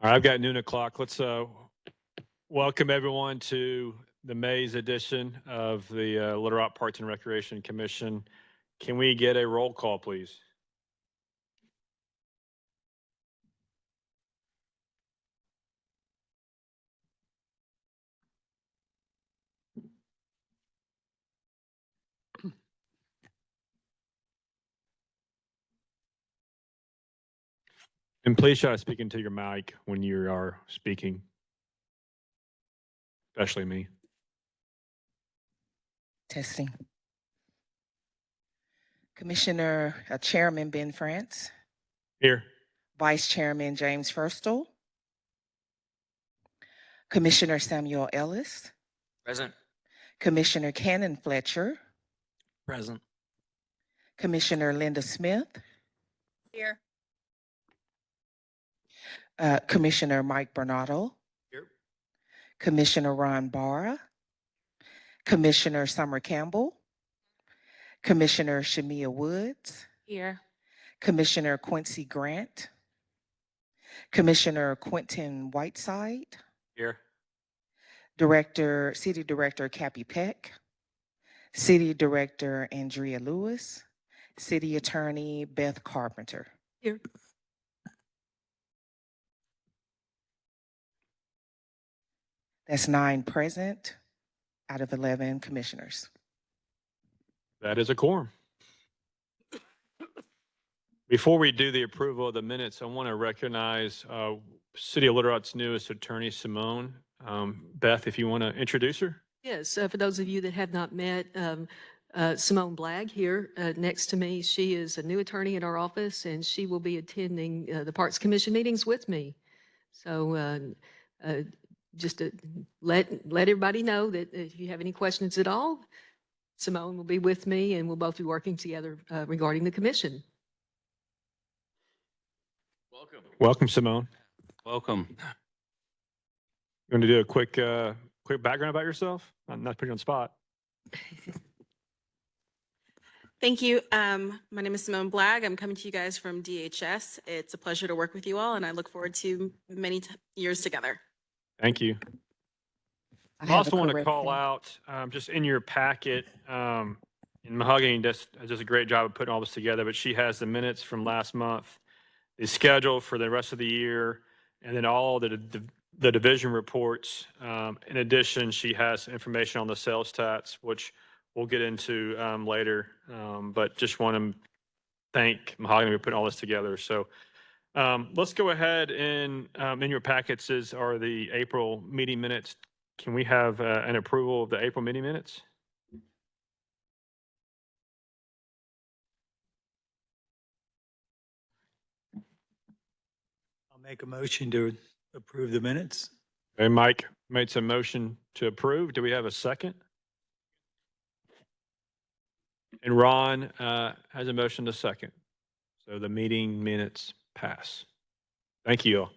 All right, I've got noon o'clock. Let's welcome everyone to the May's edition of the Little Rock Parks and Recreation Commission. Can we get a roll call, please? And please try to speak into your mic when you are speaking, especially me. Testing. Commissioner Chairman Ben France, Here. Vice Chairman James Firstel, Commissioner Samuel Ellis, Present. Commissioner Cannon Fletcher, Present. Commissioner Linda Smith, Here. Commissioner Mike Bernardo, Here. Commissioner Ron Barra, Commissioner Summer Campbell, Commissioner Shamia Woods, Here. Commissioner Quincy Grant, Commissioner Quentin Whiteside, Here. City Director Cappy Peck, City Director Andrea Lewis, City Attorney Beth Carpenter. Here. That's 9 present out of 11 commissioners. That is a quorum. Before we do the approval of the minutes, I want to recognize City of Little Rock's newest attorney, Simone. Beth, if you want to introduce her. Yes, for those of you that have not met, Simone Blagg here next to me, she is a new attorney in our office, and she will be attending the Parks Commission meetings with me. So just to let everybody know that if you have any questions at all, Simone will be with me, and we'll both be working together regarding the commission. Welcome. Welcome, Simone. Welcome. You want to do a quick background about yourself? Not to put you on the spot. Thank you. My name is Simone Blagg. I'm coming to you guys from DHS. It's a pleasure to work with you all, and I look forward to many years together. Thank you. I also want to call out, just in your packet, and Mahogany does a great job of putting all this together, but she has the minutes from last month, the schedule for the rest of the year, and then all the division reports. In addition, she has information on the sales tax, which we'll get into later, but just want to thank Mahogany for putting all this together. So let's go ahead and in your packets are the April meeting minutes. Can we have an approval of the April meeting minutes? I'll make a motion to approve the minutes. Okay, Mike made some motion to approve. Do we have a second? And Ron has a motion to second. So the meeting minutes pass. Thank you all.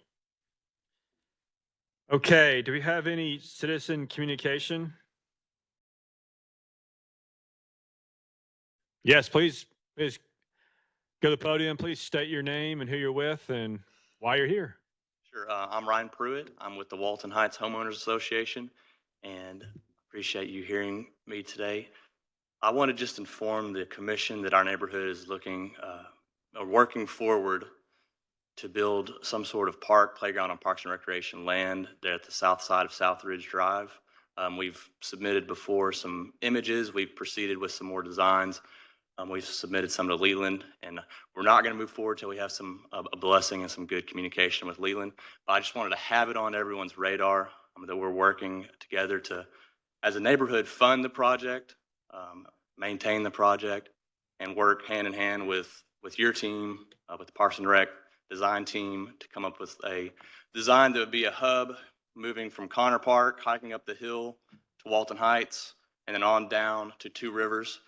Okay, do we have any citizen communication? Yes, please go to the podium. Please state your name and who you're with and why you're here. Sure. I'm Ryan Pruitt. I'm with the Walton Heights Homeowners Association, and appreciate you hearing me today. I want to just inform the commission that our neighborhood is working forward to build some sort of park, playground, and parks and recreation land there at the south side of Southridge Drive. We've submitted before some images. We've proceeded with some more designs. We've submitted some to Leland, and we're not going to move forward till we have a blessing and some good communication with Leland. But I just wanted to have it on everyone's radar that we're working together to, as a neighborhood, fund the project, maintain the project, and work hand in hand with your team, with the Parks and Rec design team, to come up with a design that would be a hub moving from Connor Park, hiking up the hill to Walton Heights, and then on down to Two Rivers.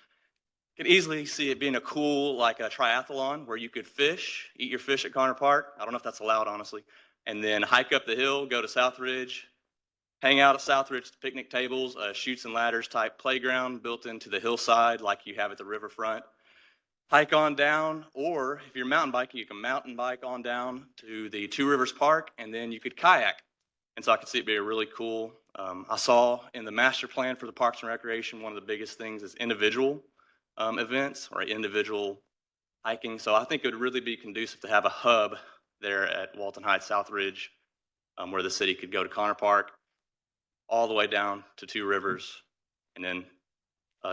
You can easily see it being a cool, like a triathlon where you could fish, eat your fish at Connor Park. I don't know if that's allowed, honestly. And then hike up the hill, go to Southridge, hang out at Southridge, picnic tables, chutes and ladders type playground built into the hillside like you have at the riverfront. hike on down, or if you're mountain biking, you can mountain bike on down to the Two Rivers Park, and then you could kayak. And so I could see it be a really cool. I saw in the master plan for the Parks and Recreation, one of the biggest things is individual events or individual hiking. So I think it would really be conducive to have a hub there at Walton Heights South Ridge, where the city could go to Connor Park all the way down to Two Rivers and then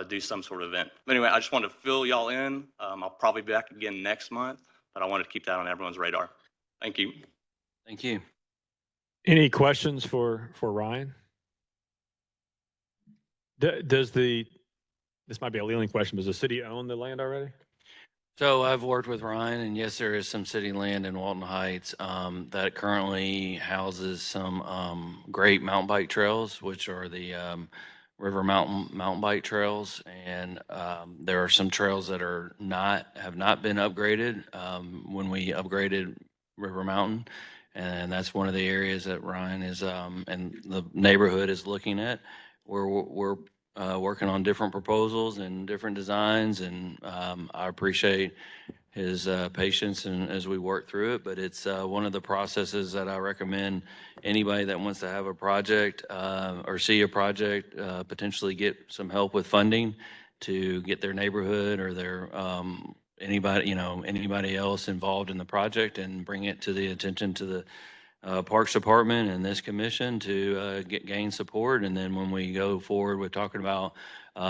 do some sort of event. But anyway, I just wanted to fill y'all in. I'll probably be back again next month, but I wanted to keep that on everyone's radar. Thank you. Thank you. Any questions for Ryan? Does this might be a Leland question, does the city own the land already? So I've worked with Ryan, and yes, there is some city land in Walton Heights that currently houses some great mountain bike trails, which are the River Mountain Bike Trails, and there are some trails that have not been upgraded when we upgraded River Mountain, and that's one of the areas that Ryan is and the neighborhood is looking at. We're working on different proposals and different designs, and I appreciate his patience and as we work through it. But it's one of the processes that I recommend anybody that wants to have a project or see a project potentially get some help with funding to get their neighborhood or their anybody else involved in the project and bring it to the attention to the Parks Department and this commission to gain support. And then when we go forward with talking about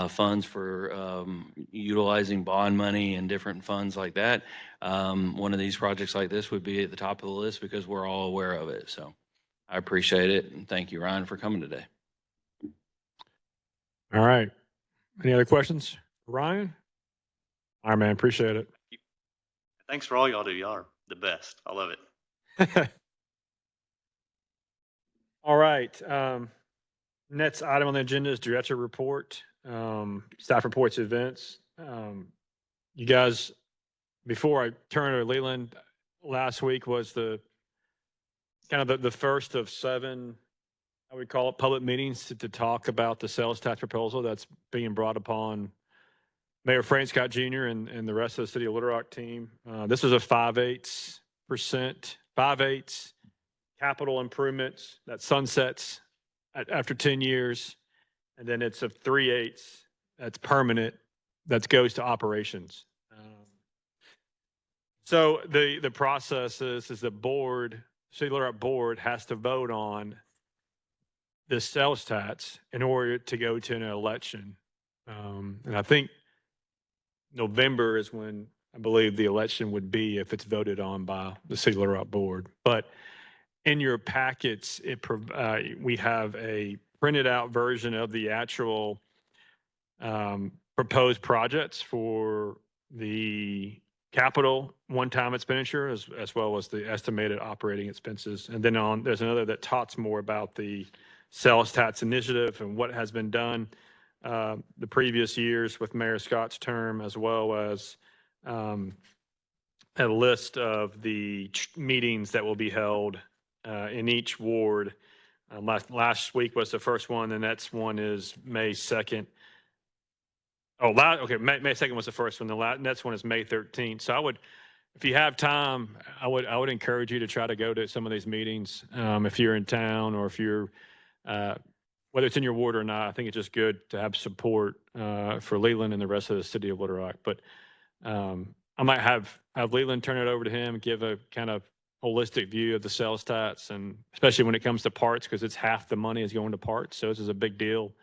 funds for utilizing bond money and different funds like that, one of these projects like this would be at the top of the list because we're all aware of it. So I appreciate it. And thank you, Ryan, for coming today. All right. Any other questions? Ryan? All right, man. Appreciate it. Thanks for all y'all do. Y'all are the best. I love it. All right. Next item on the agenda is director report, staff reports, events. You guys, before I turn to Leland, last week was the first of 7, I would call it, public meetings to talk about the sales tax proposal that's being brought upon Mayor Frank Scott Jr. and the rest of the City of Little Rock team. This is a 5/8 capital improvements that sunsets after 10 years. And then it's a 3/8 that's permanent that goes to operations. So the process is the board, City of Little Rock board has to vote on the sales tax in order to go to an election. And I think November is when I believe the election would be if it's voted on by the City of Little Rock board. But in your packets, we have a printed out version of the actual proposed projects for the capital one-time expenditure as well as the estimated operating expenses. And then there's another that talks more about the sales tax initiative and what has been done the previous years with Mayor Scott's term, as well as a list of the meetings that will be held in each ward. Last week was the first one. The next one is May 2nd. May 2nd was the first one. The next one is May 13th. So if you have time, I would encourage you to try to go to some of these meetings. If you're in town or if you're, whether it's in your ward or not, I think it's just good to have support for Leland and the rest of the City of Little Rock. But I might have Leland turn it over to him, give a kind of holistic view of the sales tax, and especially when it comes to parts, because it's half the money is going to parts. So this is a big deal.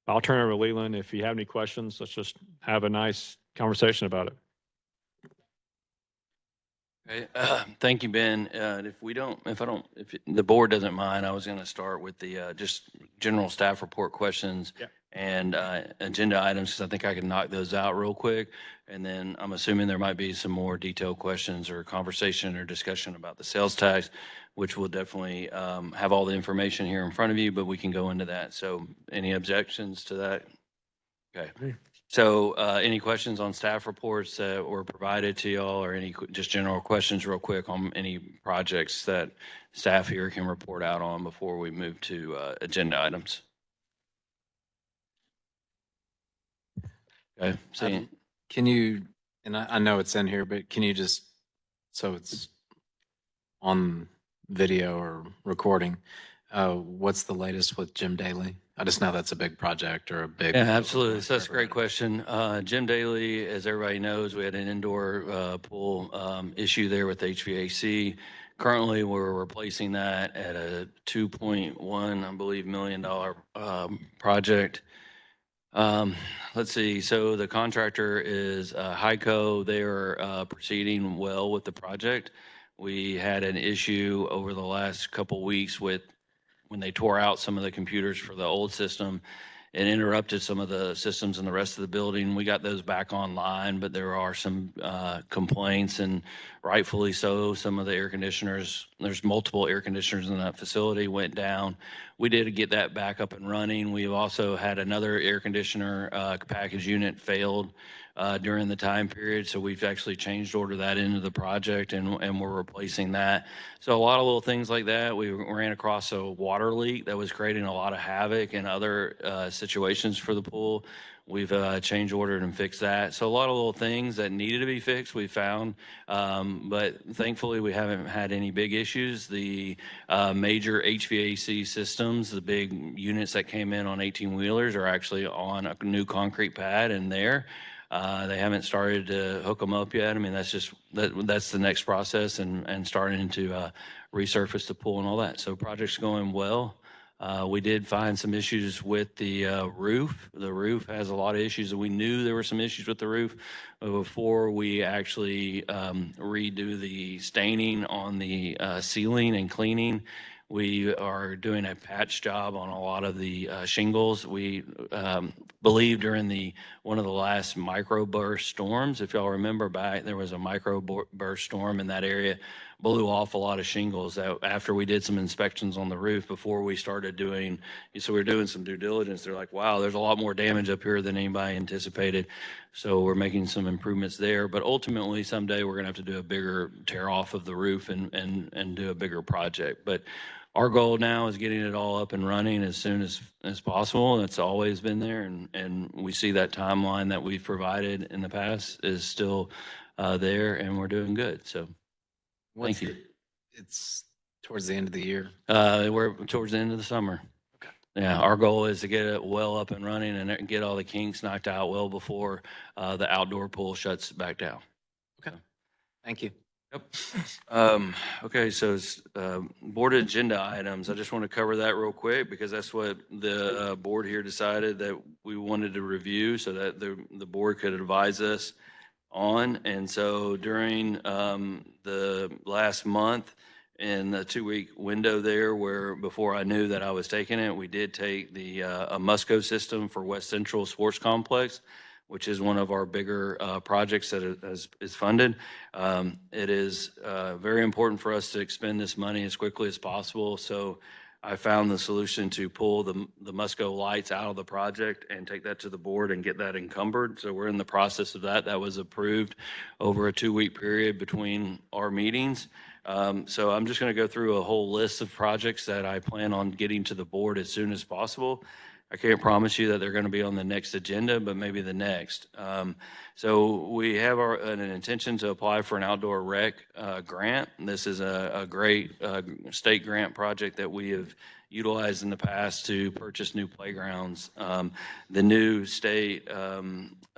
I'll turn it over to Leland. If you have any questions, let's just have a nice conversation about it. Okay. Thank you, Ben. If the board doesn't mind, I was going to start with the just general staff report questions. Yep. And agenda items, because I think I can knock those out real quick. And then I'm assuming there might be some more detailed questions or conversation or discussion about the sales tax, which will definitely have all the information here in front of you, but we can go into that. So any objections to that? Okay. So any questions on staff reports that were provided to y'all, or any just general questions real quick on any projects that staff here can report out on before we move to agenda items? Okay. Can you, and I know it's in here, but can you just, so it's on video or recording, what's the latest with Jim Daly? I just know that's a big project or a big. Yeah, focal absolutely. point So for that's a great everybody. question. Jim Daly, as everybody knows, we had an indoor pool issue there with HVAC. Currently, we're replacing that at a 2.1, I believe, $1 million project. Let's see. So the contractor is Hyco. They are proceeding well with the project. We had an issue over the last couple weeks with when they tore out some of the computers for the old system. It interrupted some of the systems in the rest of the building. We got those back online, but there are some complaints, and rightfully so. Some of the air conditioners, there's multiple air conditioners in that facility, went down. We did get that back up and running. We've also had another air conditioner package unit failed during the time period. So we've actually changed order that into the project, and we're replacing that. So a lot of little things like that. We ran across a water leak that was creating a lot of havoc and other situations for the pool. We've changed ordered and fixed that. So a lot of little things that needed to be fixed, we found. But thankfully, we haven't had any big issues. The major HVAC systems, the big units that came in on 18-wheelers are actually on a new concrete pad in there. They haven't started to hook them up yet. I mean, that's the next process, and starting to resurface the pool and all that. So project's going well. We did find some issues with the roof. The roof has a lot of issues, and we knew there were some issues with the roof before we actually redo the staining on the ceiling and cleaning. We are doing a patch job on a lot of the shingles. We believe during one of the last microburst storms, if y'all remember back, there was a microburst storm in that area, blew off a lot of shingles after we did some inspections on the roof before we started doing. So we were doing some due diligence. They're like, wow, there's a lot more damage up here than anybody anticipated. So we're making some improvements there. But ultimately, someday we're going to have to do a bigger tear off of the roof and do a bigger project. But our goal now is getting it all up and running as soon as possible. It's always been there, and we see that timeline that we've provided in the past is still there, and we're doing good. So thank you. It's towards the end of the year. We're towards the end of the summer. Okay. Yeah, our goal is to get it well up and running and get all the kinks knocked out well before the outdoor pool shuts back down. Okay. Thank you. Yep. Okay, so it's board agenda items. I just want to cover that real quick because that's what the board here decided that we wanted to review so that the board could advise us on. And so during the last month, in the 2-week window there where before I knew that I was taking it, we did take the a Musco system for West Central Sports Complex, which is one of our bigger projects that is funded. It is very important for us to expend this money as quickly as possible. So I found the solution to pull the Musco lights out of the project and take that to the board and get that encumbered. So we're in the process of that. That was approved over a 2-week period between our meetings. So I'm just going to go through a whole list of projects that I plan on getting to the board as soon as possible. I can't promise you that they're going to be on the next agenda, but maybe the next. So we have an intention to apply for an outdoor rec grant. This is a great state grant project that we have utilized in the past to purchase new playgrounds. The new state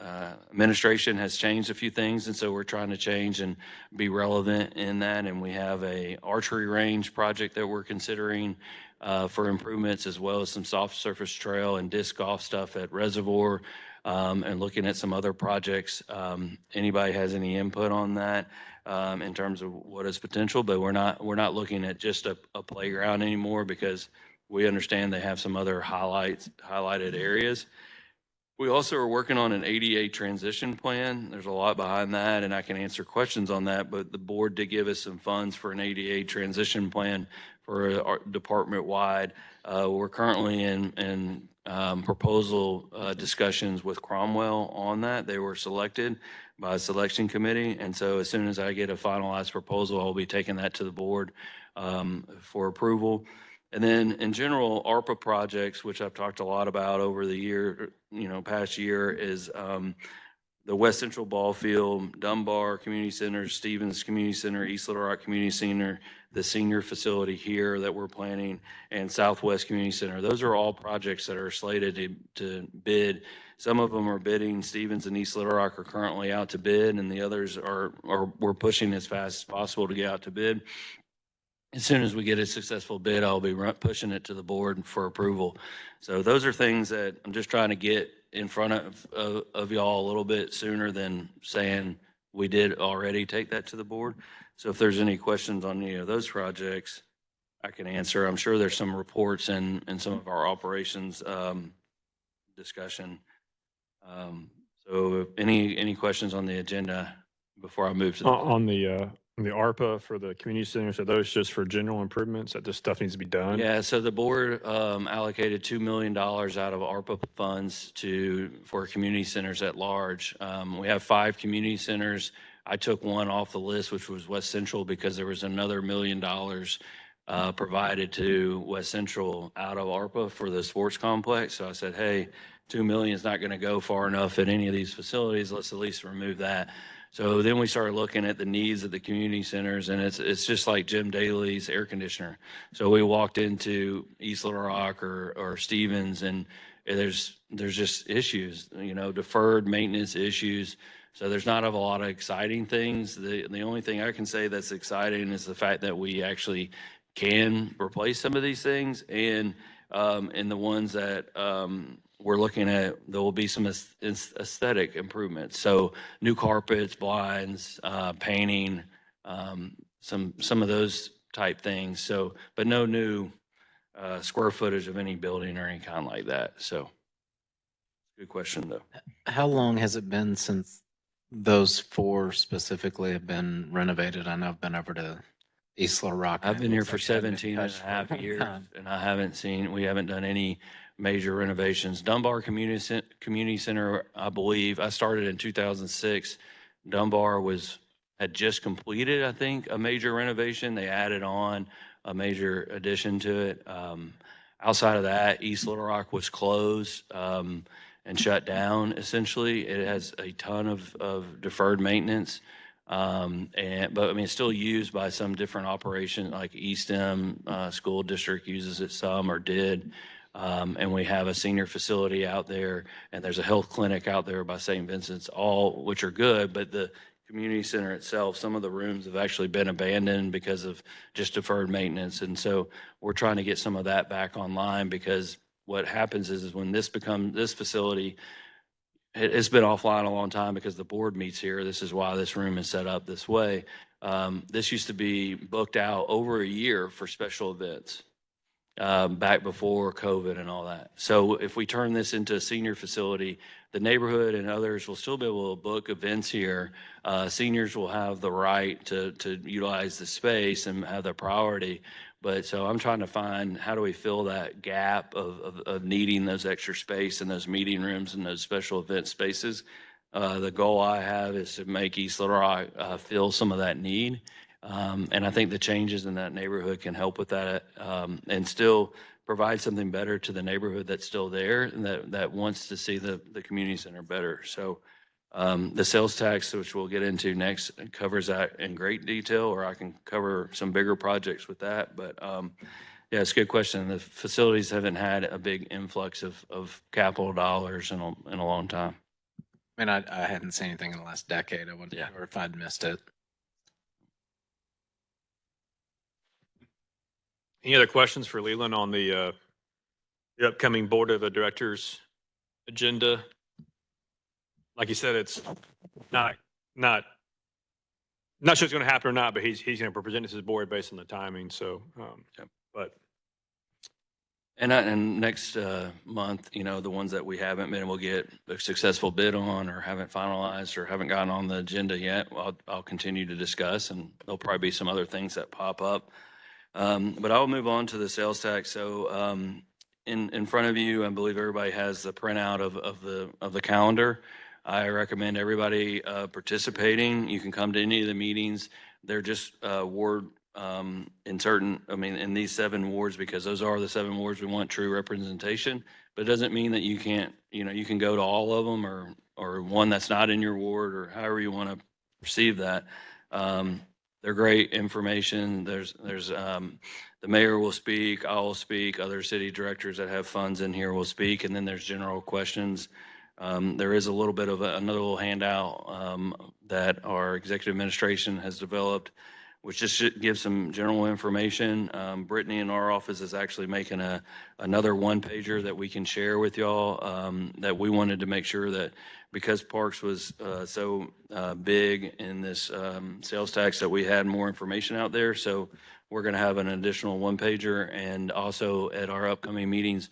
administration has changed a few things, and so we're trying to change and be relevant in that. And we have a archery range project that we're considering for improvements, as well as some soft surface trail and disc golf stuff at Reservoir, and looking at some other projects. Anybody has any input on that in terms of what is potential? But we're not looking at just a playground anymore because we understand they have some other highlighted areas. We also are working on an ADA transition plan. There's a lot behind that, and I can answer questions on that, but the board did give us some funds for an ADA transition plan for our department-wide. We're currently in proposal discussions with Cromwell on that. They were selected by a selection committee, and so as soon as I get a finalized proposal, I'll be taking that to the board for approval. And then in general, ARPA projects, which I've talked a lot about over the year, past year, is the West Central Ball Field, Dunbar Community Center, Stevens Community Center, East Little Rock Community Center, the senior facility here that we're planning, and Southwest Community Center. Those are all projects that are slated to bid. Some of them are bidding. Stevens and East Little Rock are currently out to bid, and the others are we're pushing as fast as possible to get out to bid. As soon as we get a successful bid, I'll be pushing it to the board for approval. So those are things that I'm just trying to get in front of y'all a little bit sooner than saying we did already take that to the board. So if there's any questions on any of those projects, I can answer. I'm sure there's some reports in some of our operations discussion. So any questions on the agenda before I move to the On the ARPA for the community centers, are those just for general improvements that this stuff needs to be done? Yeah, so the board allocated $2 million out of ARPA funds for community centers at large. We have 5 community centers. I took one off the list, which was West Central, because there was another $1 million provided to West Central out of ARPA for the sports complex. So I said, hey, $2 million is not going to go far enough at any of these facilities. Let's at least remove that. So then we started looking at the needs of the community centers, and it's just like Jim Daly's air conditioner. So we walked into East Little Rock or Stevens, and there's just issues, deferred maintenance issues. So there's not a lot of exciting things. The only thing I can say that's exciting is the fact that we actually can replace some of these things, and the ones that we're looking at, there will be some aesthetic improvements. So new carpets, blinds, painting, some of those type things. So, but no new square footage of any building or any kind like that. So, good question though. How long has it been since those 4 specifically have been renovated? I know I've been over to East Little Rock. I've and it been here looks for like they haven't 17 and touched a for half long years, time. and we haven't done any major renovations. Dunbar Community Center, I believe, I started in 2006. Dunbar had just completed, I think, a major renovation. They added on a major addition to it. Outside of that, East Little Rock was closed and shut down, essentially. It has a ton of deferred maintenance. But I mean, it's still used by some different operations, like East End School District uses it some or did. And we have a senior facility out there, and there's a health clinic out there by St. Vincent's, all which are good, but the community center itself, some of the rooms have actually been abandoned because of just deferred maintenance. And so we're trying to get some of that back online, because what happens is when this facility, it's been offline a long time because the board meets here. This is why this room is set up this way. This used to be booked out over a year for special events. Back before COVID and all that. So if we turn this into a senior facility, the neighborhood and others will still be able to book events here. Seniors will have the right to utilize the space and have their priority. But so I'm trying to find, how do we fill that gap of needing those extra space and those meeting rooms and those special event spaces. The goal I have is to make East Little Rock fill some of that need. And I think the changes in that neighborhood can help with that, and still provide something better to the neighborhood that's still there and that wants to see the community center better. So the sales tax, which we'll get into next, covers that in great detail, or I can cover some bigger projects with that. But yeah, it's a good question. The facilities haven't had a big influx of capital dollars in a long time. I mean, I hadn't seen anything in the last decade. I wouldn't Yeah. sure if I'd missed it. Any other questions for Leland on the upcoming Board of Directors agenda? Like you said, it's not sure it's going to happen or not, but he's going to present it to his board based on the timing. So, but And next month, the ones that we haven't been able to get a successful bid on, or haven't finalized, or haven't gotten on the agenda yet, I'll continue to discuss, and there'll probably be some other things that pop up. But I'll move on to the sales tax. So in front of you, I believe everybody has the printout of the calendar. I recommend everybody participating. You can come to any of the meetings. They're just ward in certain, I mean, in these 7 wards, because those are the 7 wards we want true representation. But it doesn't mean that you can't, you can go to all of them or one that's not in your ward or however you want to perceive that. They're great information. There's the mayor will speak, I will speak, other city directors that have funds in here will speak, and then there's general questions. There is a little bit of another little handout that our executive administration has developed, which just should give some general information. Brittany in our office is actually making another 1-pager that we can share with y'all, that we wanted to make sure that because Parks was so big in this sales tax, that we had more information out there. So we're going to have an additional 1-pager, and also at our upcoming meetings,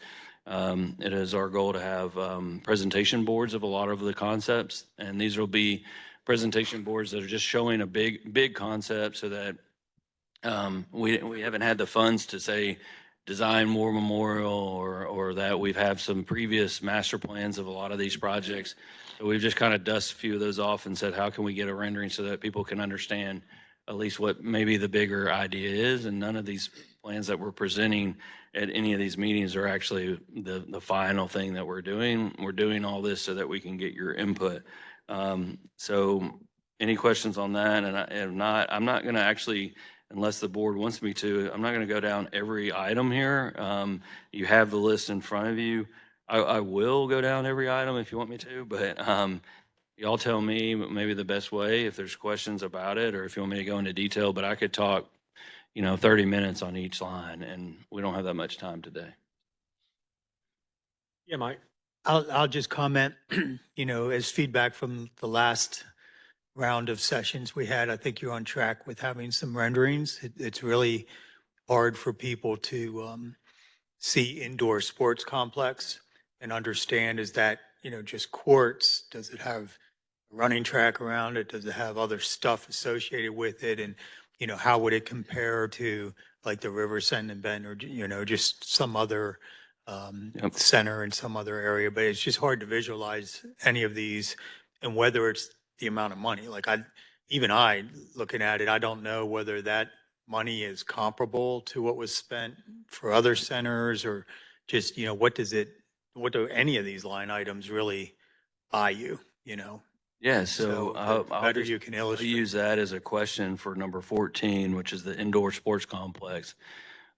it is our goal to have presentation boards of a lot of the concepts, and these will be presentation boards that are just showing a big concept, so that we haven't had the funds to say design War Memorial, or that we've had some previous master plans of a lot of these projects. So we've just kind of dusted a few of those off and said, how can we get a rendering so that people can understand at least what maybe the bigger idea is? And none of these plans that we're presenting at any of these meetings are actually the final thing that we're doing. We're doing all this so that we can get your input. So any questions on that? And if not, I'm not going to actually, unless the board wants me to, I'm not going to go down every item here. You have the list in front of you. I will go down every item if you want me to, but y'all tell me maybe the best way if there's questions about it, or if you want me to go into detail. But I could talk 30 minutes on each line, and we don't have that much time today. Yeah, Mike. I'll just comment, as feedback from the last round of sessions we had, I think you're on track with having some renderings. It's really hard for people to see indoor sports complex and understand, is that, just courts? Does it have a running track around it? Does it have other stuff associated with it? And, how would it compare to like the River Send and Bend, or, just some other center in some other area? But it's just hard to visualize any of these, and whether it's the amount of money. Like even I looking at it, I don't know whether that money is comparable to what was spent for other centers, or just, what do any of these line items really buy you, Yeah, so I'll better just- you can I'll illustrate. use that as a question for number 14, which is the indoor sports complex.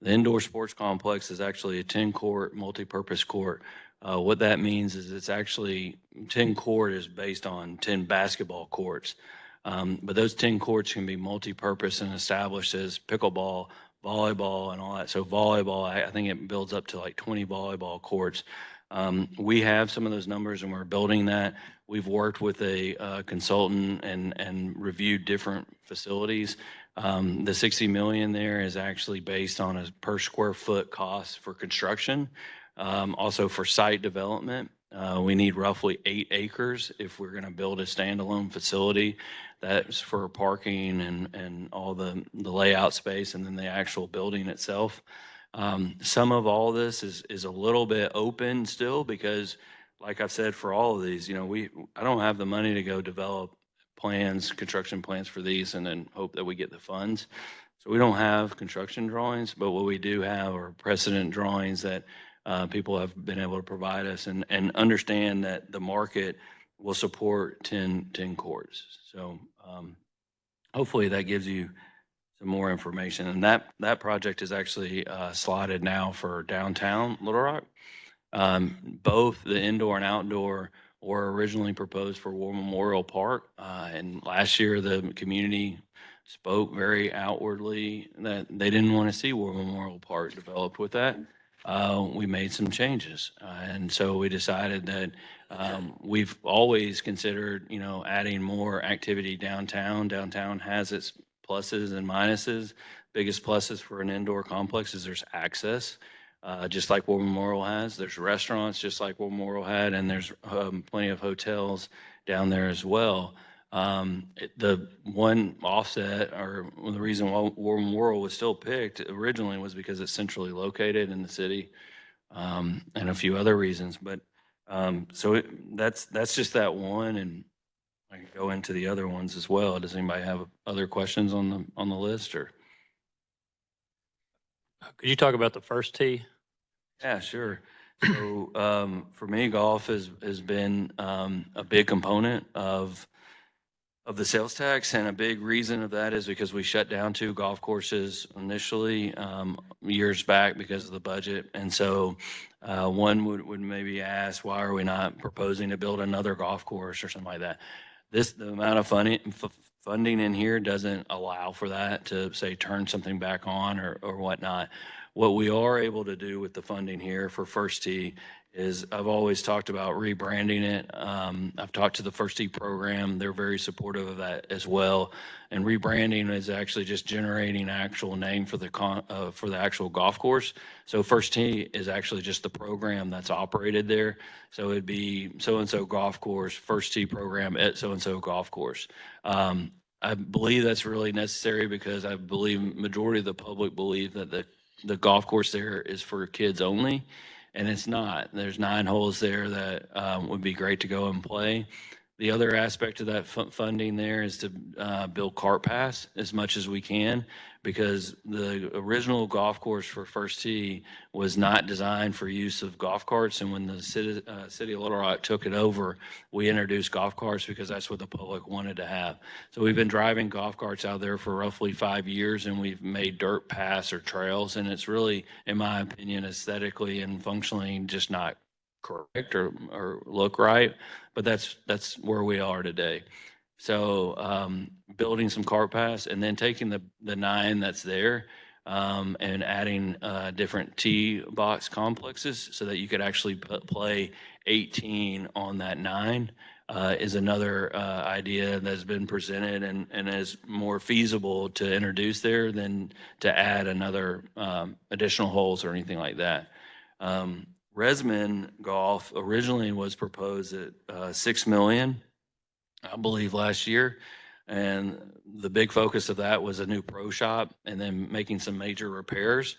The indoor sports complex is actually a 10-court, multi-purpose court. What that means is it's actually 10 court is based on 10 basketball courts. But those 10 courts can be multi-purpose and established as pickleball, volleyball, and all that. So volleyball, I think it builds up to like 20 volleyball courts. We have some of those numbers, and we're building that. We've worked with a consultant and reviewed different facilities. The 60 million there is actually based on a per square foot cost for construction. Also for site development, we need roughly 8 acres if we're going to build a standalone facility. That's for parking and all the layout space, and then the actual building itself. Some of all this is a little bit open still, because like I've said, for all of these, I don't have the money to go develop plans, construction plans for these, and then hope that we get the funds. So we don't have construction drawings, but what we do have are precedent drawings that people have been able to provide us, and understand that the market will support 10 courts. So hopefully that gives you some more information. And that project is actually slotted now for downtown Little Rock. Both the indoor and outdoor were originally proposed for War Memorial Park. And last year, the community spoke very outwardly that they didn't want to see War Memorial Park developed with that. We made some changes. And so we decided that we've always considered, adding more activity downtown. Downtown has its pluses and minuses. Biggest pluses for an indoor complex is there's access, just like War Memorial has. There's restaurants, just like War Memorial had, and there's plenty of hotels down there as well. The one offset, or the reason why War Memorial was still picked originally, was because it's centrally located in the city, and a few other reasons. But so that's just that one, and I can go into the other ones as well. Does anybody have other questions on the list, or? Could you talk about the first tee? Yeah, sure. So for me, golf has been a big component of the sales tax, and a big reason of that is because we shut down 2 golf courses initially years back because of the budget. And so one would maybe ask, why are we not proposing to build another golf course or something like that? The amount of funding in here doesn't allow for that to say turn something back on or whatnot. What we are able to do with the funding here for First Tee is I've always talked about rebranding it. I've talked to the First Tee program. They're very supportive of that as well. And rebranding is actually just generating an actual name for the actual golf course. So First Tee is actually just the program that's operated there. So it'd be so-and-so golf course, First Tee program at so-and-so golf course. I believe that's really necessary because I believe majority of the public believe that the golf course there is for kids only. And it's not. There's 9 holes there that would be great to go and play. The other aspect of that funding there is to build Cart Pass as much as we can, because the original golf course for First Tee was not designed for use of golf carts. And when the city of Little Rock took it over, we introduced golf carts because that's what the public wanted to have. So we've been driving golf carts out there for roughly 5 years, and we've made dirt paths or trails. And it's really, in my opinion, aesthetically and functionally just not correct or look right, but that's where we are today. So building some Cart Pass and then taking the 9 that's there and adding different tee box complexes so that you could actually play 18 on that 9 is another idea that's been presented and is more feasible to introduce there than to add another additional holes or anything like that. Resman Golf originally was proposed at $6 million, I believe, last year. And the big focus of that was a new pro shop and then making some major repairs.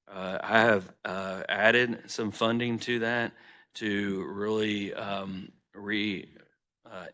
I have added some funding to that to really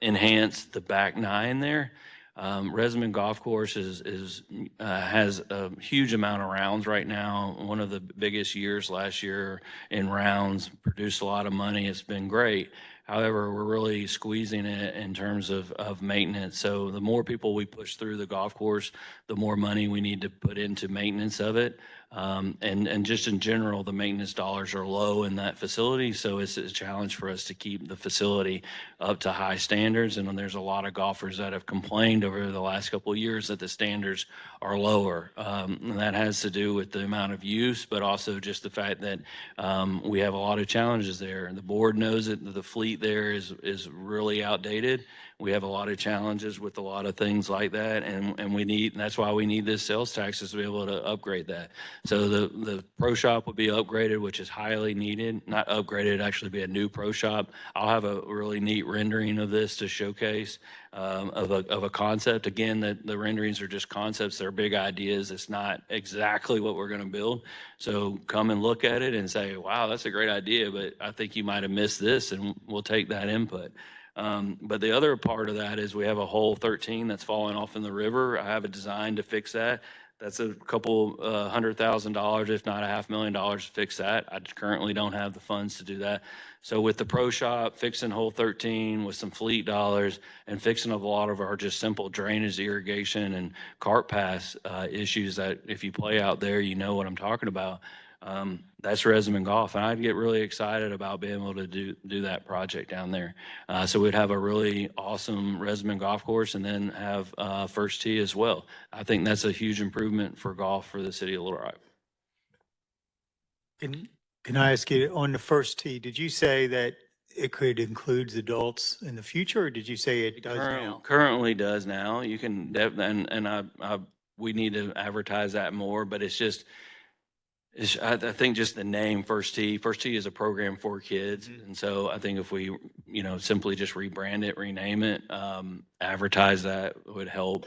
enhance the back 9 there. Resman Golf Course has a huge amount of rounds right now. One of the biggest years last year in rounds, produced a lot of money. It's been great. However, we're really squeezing it in terms of maintenance. So the more people we push through the golf course, the more money we need to put into maintenance of it. And just in general, the maintenance dollars are low in that facility. So it's a challenge for us to keep the facility up to high standards. And there's a lot of golfers that have complained over the last couple of years that the standards are lower. And that has to do with the amount of use, but also just the fact that we have a lot of challenges there. And the board knows that the fleet there is really outdated. We have a lot of challenges with a lot of things like that, and that's why we need this sales tax is to be able to upgrade that. So the pro shop would be upgraded, which is highly needed. Not upgraded, actually be a new pro shop. I'll have a really neat rendering of this to showcase of a concept. Again, the renderings are just concepts. They're big ideas. It's not exactly what we're going to build. So come and look at it and say, wow, that's a great idea, but I think you might have missed this, and we'll take that input. But the other part of that is we have a hole 13 that's falling off in the river. I have a design to fix that. That's a couple $100,000, if not $500,000 to fix that. I currently don't have the funds to do that. So with the pro shop, fixing hole 13 with some fleet dollars and fixing a lot of our just simple drainage, irrigation, and cart pass issues that if you play out there, you know what I'm talking about. That's Resman Golf, and I'd get really excited about being able to do that project down there. So we'd have a really awesome Resman Golf Course and then have First Tee as well. I think that's a huge improvement for golf for the city of Little Rock. Can I ask you, on the First Tee, did you say that it could include adults in the future, or did you say it does now? Currently does now. You can, we need to advertise that more, but it's just, I think just the name First Tee is a program for kids. Mm-hmm. And so I think if we, simply just rebrand it, rename it, advertise that would help.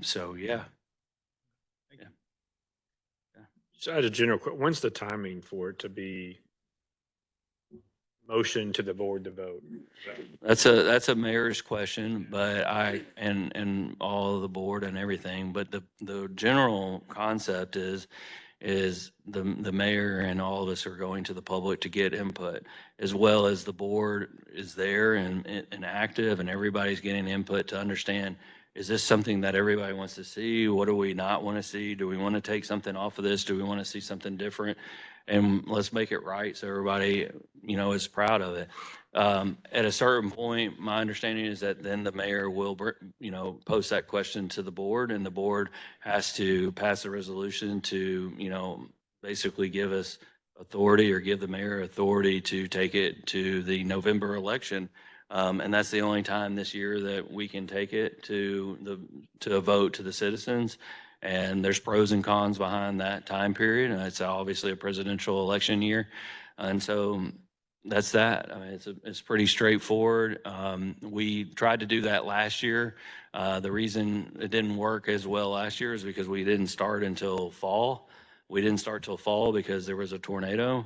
So yeah. So as a general, when's the timing for it to be motion to the board to vote? That's a mayor's question, but and all of the board and everything, but the general concept is is the mayor and all of us are going to the public to get input, as well as the board is there and active, and everybody's getting input to understand, is this something that everybody wants to see? What do we not want to see? Do we want to take something off of this? Do we want to see something different? And let's make it right so everybody, is proud of it. At a certain point, my understanding is that then the mayor will, post that question to the board, and the board has to pass a resolution to, basically give us authority or give the mayor authority to take it to the November election. And that's the only time this year that we can take it to a vote to the citizens. And there's pros and cons behind that time period. And it's obviously a presidential election year. And so that's that. I mean, it's pretty straightforward. We tried to do that last year. The reason it didn't work as well last year is because we didn't start until fall. We didn't start till fall because there was a tornado.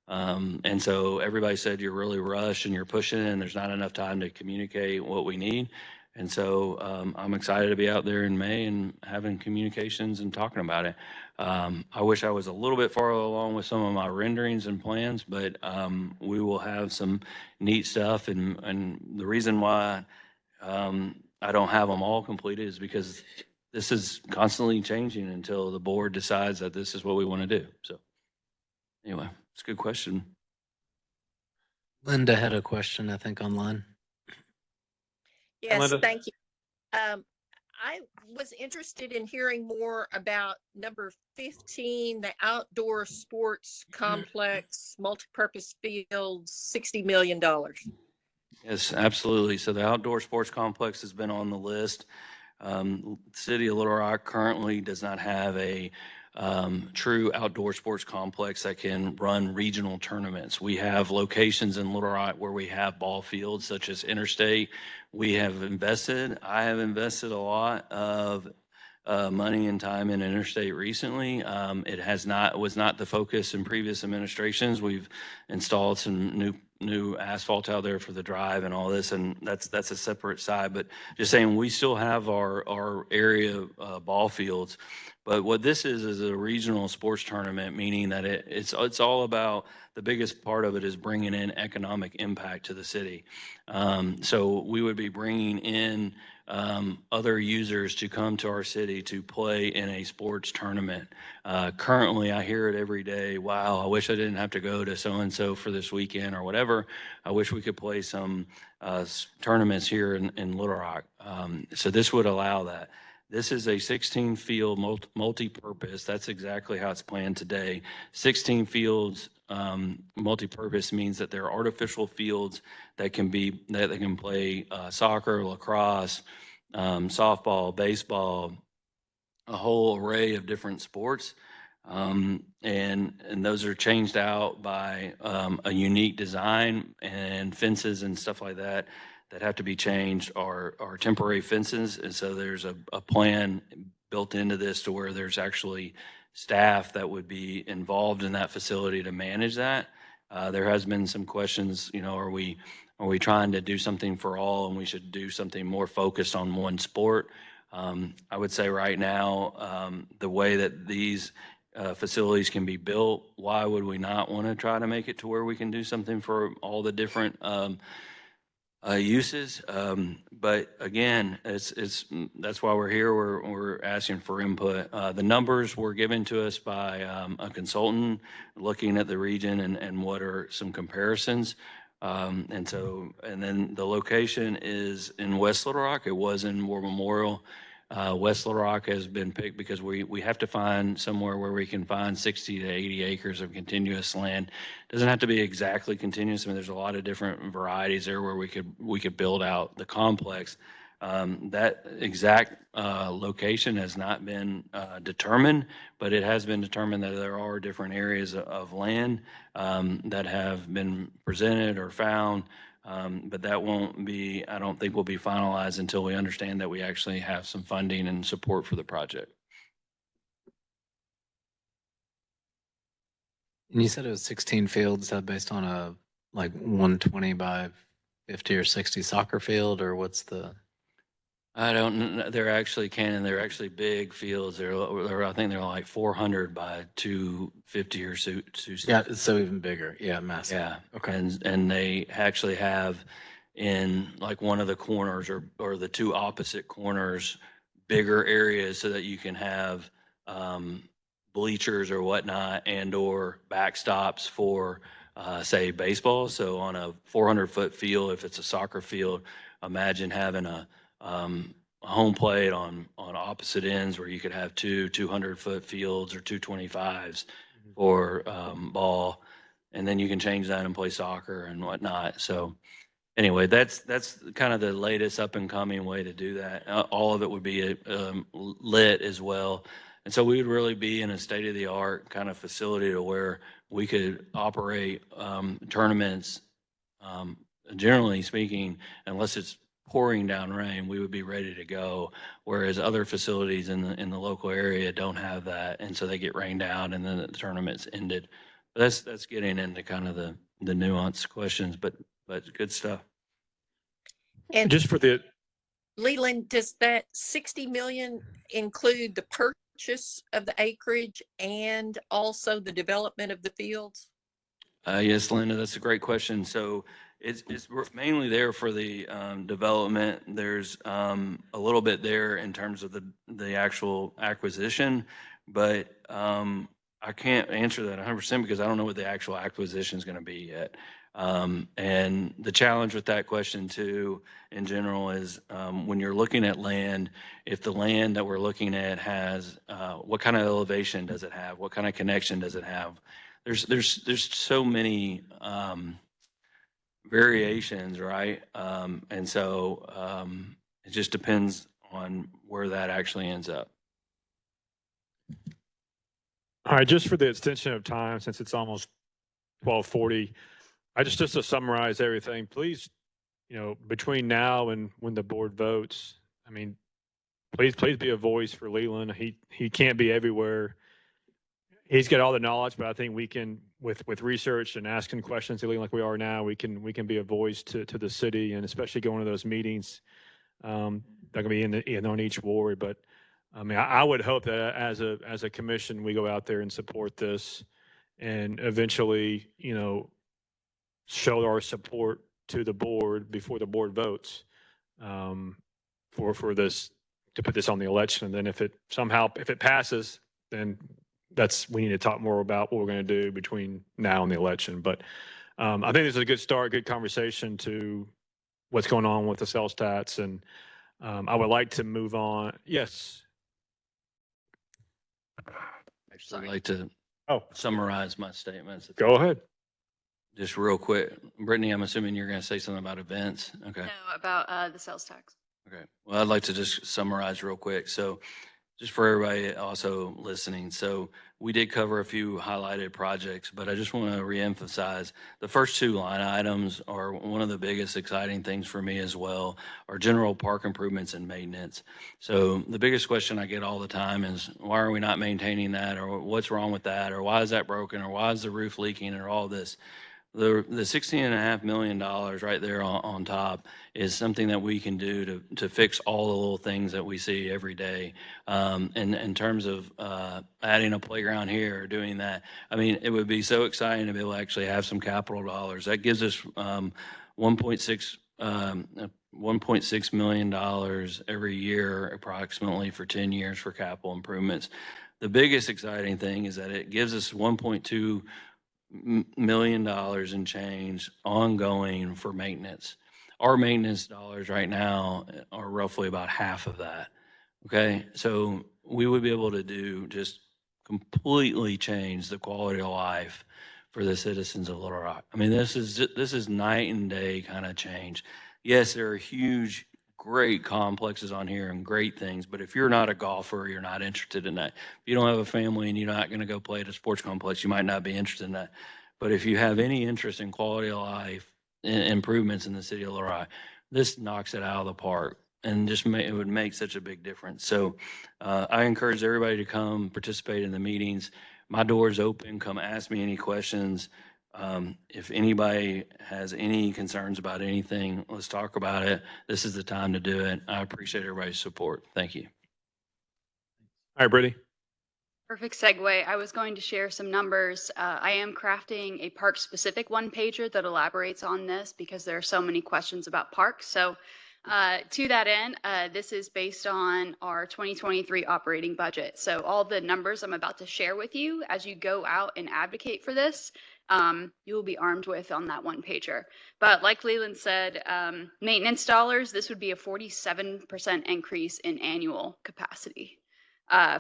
And so everybody said you're really rushed and you're pushing and there's not enough time to communicate what we need. And so I'm excited to be out there in May and having communications and talking about it. I wish I was a little bit farther along with some of my renderings and plans, but we will have some neat stuff. And the reason why I don't have them all completed is because this is constantly changing until the board decides that this is what we want to do. So anyway, it's a good question. Linda had a question, I think, online. Yes, Linda? thank you. I was interested in hearing more about number 15, the outdoor sports complex, multipurpose fields, $60 million. Yes, absolutely. So the outdoor sports complex has been on the list. City of Little Rock currently does not have a true outdoor sports complex that can run regional tournaments. We have locations in Little Rock where we have ball fields such as Interstate. I have invested a lot of money and time in Interstate recently. It was not the focus in previous administrations. We've installed some new asphalt out there for the drive and all this, and that's a separate side. But just saying, we still have our area ball fields. But what this is a regional sports tournament, meaning that it's all about, the biggest part of it is bringing in economic impact to the city. So we would be bringing in other users to come to our city to play in a sports tournament. Currently, I hear it every day. Wow, I wish I didn't have to go to so-and-so for this weekend or whatever. I wish we could play some tournaments here in Little Rock. So this would allow that. This is a 16-field multi-purpose. That's exactly how it's planned today. 16 fields, multi-purpose means that there are artificial fields that can play soccer, lacrosse, softball, baseball, a whole array of different sports. And those are changed out by a unique design, and fences and stuff like that have to be changed are temporary fences. And so there's a plan built into this to where there's actually staff that would be involved in that facility to manage that. There has been some questions, are we trying to do something for all and we should do something more focused on one sport? I would say right now, the way that these facilities can be built, why would we not want to try to make it to where we can do something for all the different uses? But again, that's why we're here. We're asking for input. The numbers were given to us by a consultant looking at the region and what are some comparisons. And then the location is in West Little Rock. It was in War Memorial. West Little Rock has been picked because we have to find somewhere where we can find 60 to 80 acres of continuous land. Doesn't have to be exactly continuous. I mean, there's a lot of different varieties there where we could build out the complex. That exact location has not been determined, but it has been determined that there are different areas of land that have been presented or found. But that I don't think will be finalized until we understand that we actually have some funding and support for the project. And you said it was 16 fields, based on a 120 by 50 or 60 soccer field, or what's the? I don't, they're actually they're actually big fields. I think they're like 400 by 250 or so. Yeah, it's so even bigger. Yeah, massive. Yeah. Okay. And they actually have in like one of the corners or the two opposite corners, bigger areas so that you can have bleachers or whatnot and or backstops for say baseball. So on a 400-foot field, if it's a soccer field, imagine having a home plate on opposite ends where you could have 200-foot fields or 225s for ball, and then you can change that and play soccer and whatnot. So anyway, that's kind of the latest up and coming way to do that. All of it would be lit as well. And so we would really be in a state of the art kind of facility to where we could operate tournaments. Generally speaking, unless it's pouring down rain, we would be ready to go. Whereas other facilities in the local area don't have that, and so they get rained out, and then the tournament's ended. But that's getting into kind of the nuanced questions, but good stuff. And Just for the, Leland, does that 60 million include the purchase of the acreage and also the development of the fields? Yes, Linda, that's a great question. So it's mainly there for the development. There's a little bit there in terms of the actual acquisition, but I can't answer that 100% because I don't know what the actual acquisition is going to be yet. And the challenge with that question too, in general, is when you're looking at land, if the land that we're looking at has, what kind of elevation does it have? What kind of connection does it have? There's so many variations, right? And so it just depends on where that actually ends up. all right, just for the extension of time, since it's almost 12:40, just to summarize everything, please, between now and when the board votes, I mean, please be a voice for Leland. He can't be everywhere. He's got all the knowledge, but I think we can, with research and asking questions to Leland like we are now, we can be a voice to the city, and especially going to those meetings that are going to be on each ward. But I mean, I would hope that as a commission, we go out there and support this, and eventually, show our support to the board before the board votes for this, to put this on the election. And then if it passes, then we need to talk more about what we're going to do between now and the election. But I think this is a good start, good conversation to what's going on with the sales stats. And I would like to move on. Yes. Actually, I'd like to summarize my statements. Go ahead. Just real quick. Brittany, I'm assuming you're going to say something about events. Okay. No, about the sales tax. Okay. Well, I'd like to just summarize real quick. So just for everybody also listening. So we did cover a few highlighted projects, but I just want to reemphasize the first two line items are one of the biggest exciting things for me as well, are general park improvements and maintenance. So the biggest question I get all the time is, why are we not maintaining that? Or what's wrong with that? Or why is that broken? Or why is the roof leaking? Or all this. The $16.5 million right there on top is something that we can do to fix all the little things that we see every day. And in terms of adding a playground here or doing that, I mean, it would be so exciting to be able to actually have some capital dollars. That gives us $1.6 million every year approximately for 10 years for capital improvements. The biggest exciting thing is that it gives us $1.2 million in change ongoing for maintenance. Our maintenance dollars right now are roughly about half of that. Okay. So we would be able to just completely change the quality of life for the citizens of Little Rock. I mean, this is night and day kind of change. Yes, there are huge, great complexes on here and great things, but if you're not a golfer, you're not interested in that. If you don't have a family and you're not going to go play at a sports complex, you might not be interested in that. But if you have any interest in quality of life improvements in the city of Little Rock, this knocks it out of the park, and it would make such a big difference. So I encourage everybody to come participate in the meetings. My door is open. Come ask me any questions. If anybody has any concerns about anything, let's talk about it. This is the time to do it. I appreciate everybody's support. Thank you. All right, Brittany. Perfect segue. I was going to share some numbers. I am crafting a park-specific one-pager that elaborates on this because there are so many questions about parks. So to that end, this is based on our 2023 operating budget. So all the numbers I'm about to share with you as you go out and advocate for this, you will be armed with on that one-pager. But like Leland said, maintenance dollars, this would be a 47% increase in annual capacity.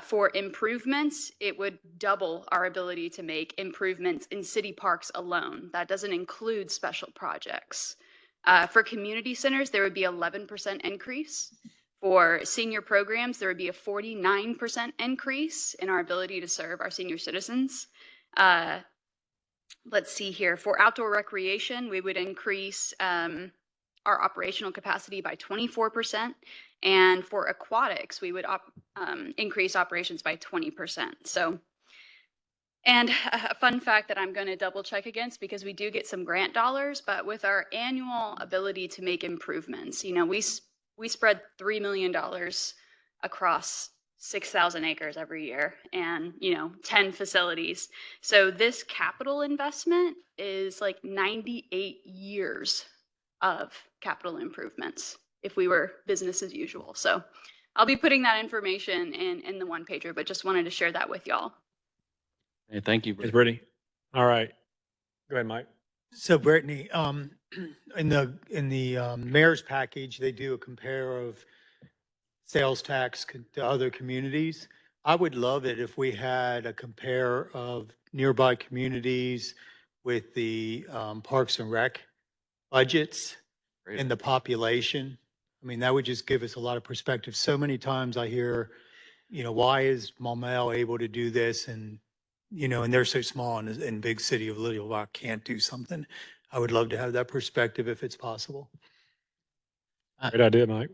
For improvements, it would double our ability to make improvements in city parks alone. That doesn't include special projects. For community centers, there would be 11% increase. For senior programs, there would be a 49% increase in our ability to serve our senior citizens. Let's see here. For outdoor recreation, we would increase our operational capacity by 24%. And for aquatics, we would increase operations by 20%. So, and a fun fact that I'm going to double check against, because we do get some grant dollars, but with our annual ability to make improvements, you know, we spread $3 million across 6,000 acres every year and, you know, 10 facilities. So this capital investment is like 98 years of capital improvements if we were business as usual. So I'll be putting that information in the one pager, but just wanted to share that with y'all. Hey, thank you. Thanks, Brittany. All right. Go ahead, Mike. So Brittany, in the mayor's package, they do a compare of sales tax to other communities. I would love it if we had a compare of nearby communities with the Parks and Rec budgets and the population. I mean, that would just give us a lot of perspective. So many times I hear, you know, why is Maumelle able to do this? And, you know, and they're so small and big city of Little Rock can't do something. I would love to have that perspective if it's possible. Great idea, Mike.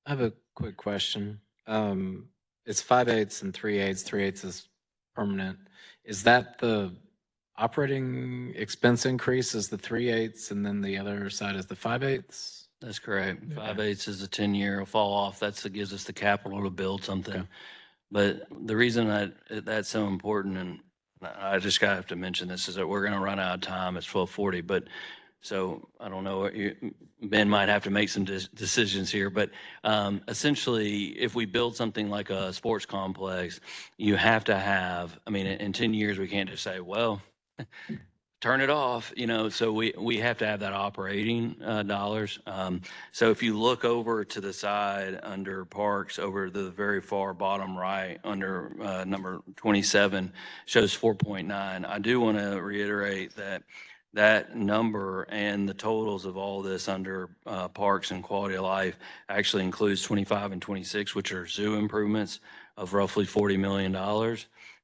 I have a quick question. It's 5/8 and 3/8. 3/8 is permanent. Is that the operating expense increase is the 3/8 and then the other side is the 5/8? That's correct. Okay. 5/8 is a 10-year fall off. That's what gives us the capital to build something. Okay. But the reason that that's so important, and I just gotta have to mention this, is that we're gonna run out of time. It's 12:40, but so I don't know what Ben might have to make some decisions here, but essentially, if we build something like a sports complex, you have to have, I mean, in 10 years, we can't just say, well, turn it off, you know, so we have to have that operating dollars. So if you look over to the side under parks, over the very far bottom right, under number 27, shows 4.9. I do want to reiterate that number and the totals of all this under parks and quality of life actually includes 25 and 26, which are zoo improvements of roughly $40 million.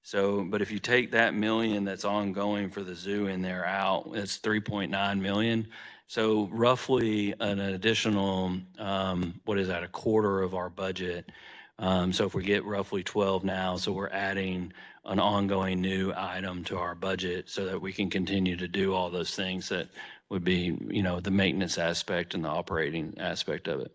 So, but if you take that million that's ongoing for the zoo in there out, it's 3.9 million. So roughly an additional, what is that, a quarter of our budget. So if we get roughly 12 now, so we're adding an ongoing new item to our budget so that we can continue to do all those things that would be, you know, the maintenance aspect and the operating aspect of it.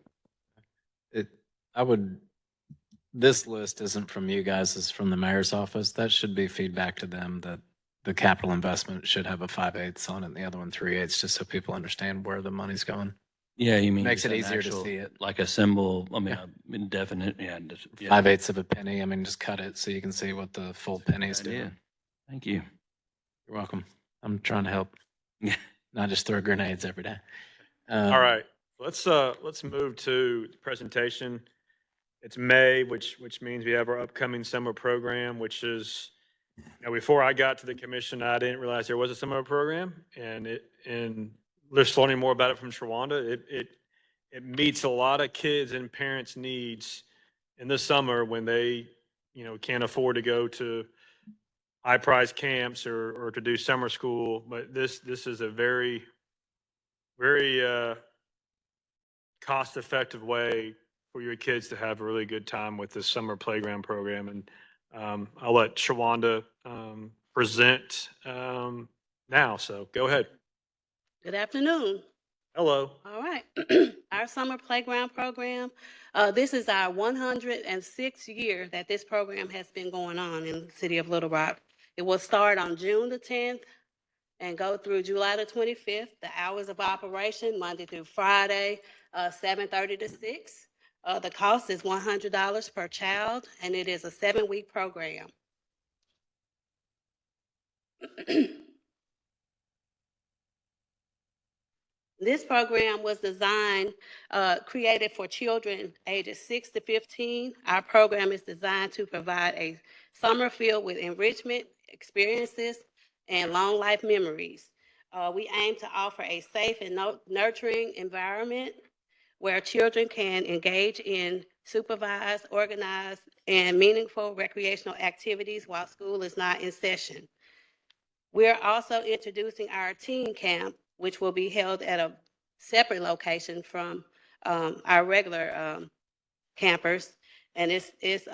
This list isn't from you guys, it's from the mayor's office. That should be feedback to them that the capital investment should have a 5/8 on it and the other one 3/8, just so people understand where the money's going. Yeah, you mean. Makes just it an easier to actual- see it. Like a symbol, I mean, Yeah. a definite, yeah. 5/8 of a penny. I mean, just cut it so you can see what the full penny is idea. doing. Thank you. You're welcome. I'm trying to help. Yeah. Not just throw grenades every day. All right. Let's move to the presentation. It's May, which means we have our upcoming summer program, which is, you know, before I got to the commission, I didn't realize there was a summer program, and just learning more about it from Shawanda, it meets a lot of kids and parents' needs in the summer when they, you know, can't afford to go to high price camps or to do summer school. But this is a very, very cost effective way for your kids to have a really good time with this summer playground program. And I'll let Shawanda present now, so go ahead. Good afternoon. Hello. All right. Our summer playground program, this is our 106th year that this program has been going on in the city of Little Rock. It will start on June the 10th and go through July the 25th. The hours of operation, Monday through Friday, 7:30 to 6. The cost is $100 per child, and it is a 7-week program. This program was designed, created for children ages 6 to 15. Our program is designed to provide a summer filled with enrichment, experiences, and long life memories. We aim to offer a safe and nurturing environment where children can engage in supervised, organized, and meaningful recreational activities while school is not in session. We're also introducing our teen camp, which will be held at a separate location from our regular campers. And it's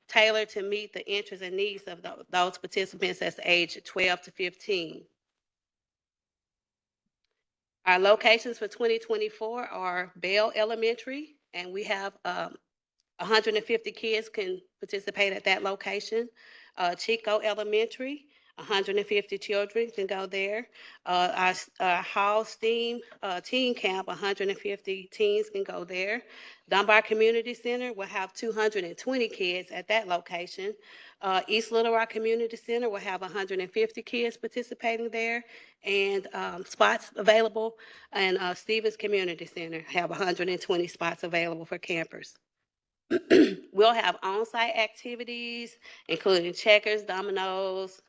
tailored to meet the interests and needs of those participants that's age 12 to 15. Our locations for 2024 are Bell Elementary, and we have 150 kids can participate at that location. Chico Elementary, 150 children can go there. Our Hall STEAM Teen Camp, 150 teens can go there. Dunbar Community Center will have 220 kids at that location. East Little Rock Community Center will have 150 kids participating there, and spots available. And Stevens Community Center have 120 spots available for campers. We'll have on-site activities, including checkers, dominoes,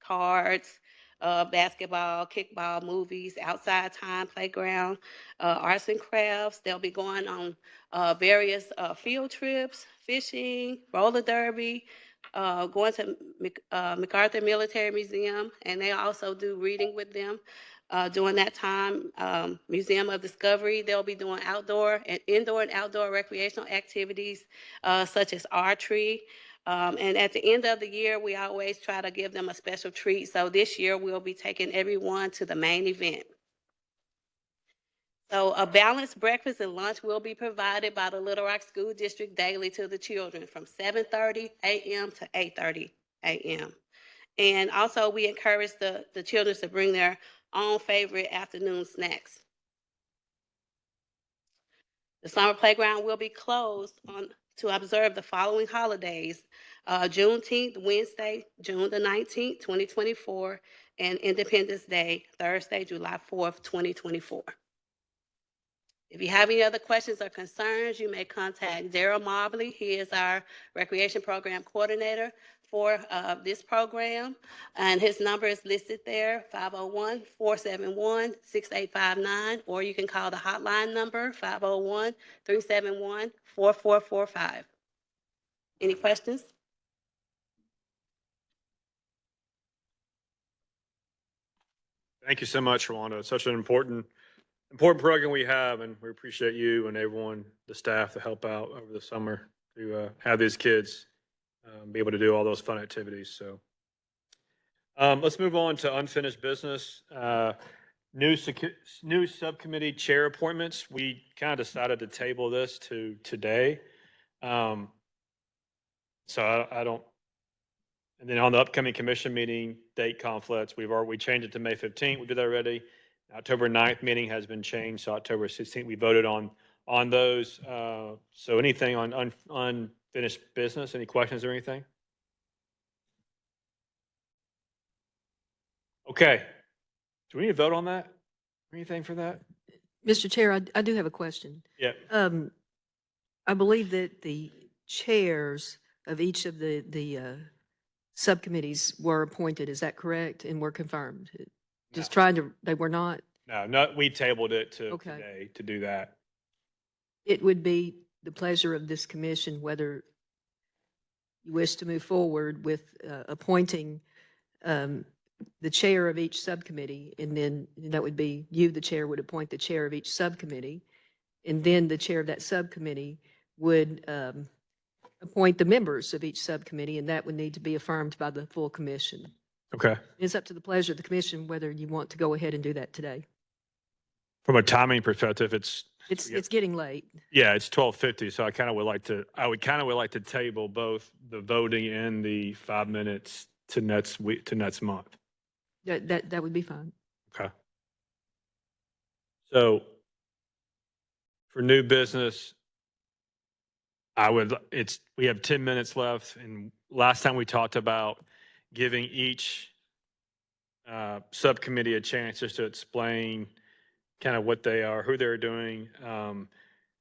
cards, basketball, kickball, movies, outside time, playground, arts and crafts. They'll be going on various field trips, fishing, roller derby, going to MacArthur Military Museum, and they also do reading with them. During that time, Museum of Discovery, they'll be doing indoor and outdoor recreational activities such as archery. And at the end of the year, we always try to give them a special treat. So this year, we'll be taking everyone to the main event. So a balanced breakfast and lunch will be provided by the Little Rock School District daily to the children from 7:30 a.m. to 8:30 a.m. And also, we encourage the children to bring their own favorite afternoon snacks. The summer playground will be closed to observe the following holidays: Juneteenth, Wednesday, June the 19th, 2024, and Independence Day, Thursday, July 4th, 2024. If you have any other questions or concerns, you may contact Daryl Marbley. He is our Recreation Program Coordinator for this program, and his number is listed there, 501-471-6859, or you can call the hotline number, 501-371-4445. Any questions? Thank you so much, Rwanda. It's such an important program we have, and we appreciate you and everyone, the staff, to help out over the summer to have these kids be able to do all those fun activities. So let's move on to unfinished business. New subcommittee chair appointments. We kind of decided to table this to today. So I don't. And then on the upcoming commission meeting date conflicts, we changed it to May 15th. We did that already. October 9th meeting has been changed, so October 16th, we voted on those. So anything on unfinished business, any questions or anything? Okay. Do we need to vote on that? Anything for that? Mr. Chair, I do have a question. Yeah. I believe that the chairs of each of the subcommittees were appointed. Is that correct? And were confirmed? Just they were not? No, we tabled it to Okay. today to do that. It would be the pleasure of this commission whether you wish to move forward with appointing the chair of each subcommittee, and then that would be you, the chair, would appoint the chair of each subcommittee, and then the chair of that subcommittee would appoint the members of each subcommittee, and that would need to be affirmed by the full commission. Okay. It's up to the pleasure of the commission whether you want to go ahead and do that today. From a timing perspective, It's getting late. yeah, it's 12:50. So I would kind of would like to table both the voting and the 5 minutes to next week, to next month. That would be fine. Okay. So for new business, we have 10 minutes left. And last time we talked about giving each subcommittee a chance just to explain kind of what they are, who they're doing.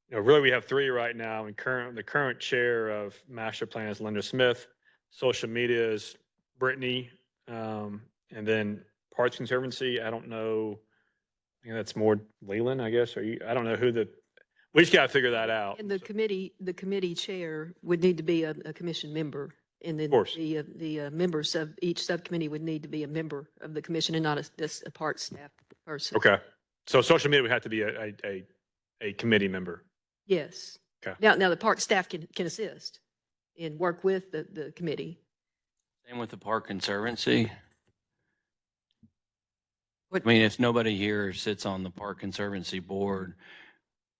Really we have 3 right now, and the current chair of master plan is Linda Smith. Social media is Brittany. And then Parks Conservancy, I don't know. That's more Leland, I guess. I don't know we just got to figure that out. And the committee chair would need to be a commission member. And then course. the members of each subcommittee would need to be a member of the commission and not just a park staff person. Okay. So social media would have to be a committee member. Yes. Okay. Now the park staff can assist and work with the committee. Same with the Park Conservancy. What- I mean, if nobody here sits on the Park Conservancy board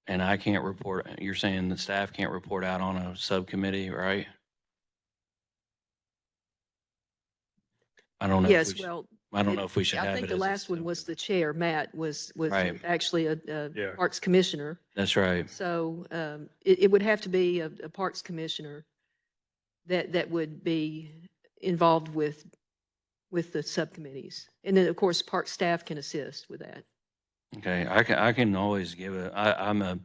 and I can't report, you're saying the staff can't report out on a subcommittee, right? I don't know. if Yes, we should- well. I don't know if we should I have think it the as a last one was the chair, Matt, was Right. actually a Yeah. parks commissioner. That's right. So it would have to be a parks commissioner that would be involved with the subcommittees. And then, of course, park staff can assist with that. Okay, I can always I'm a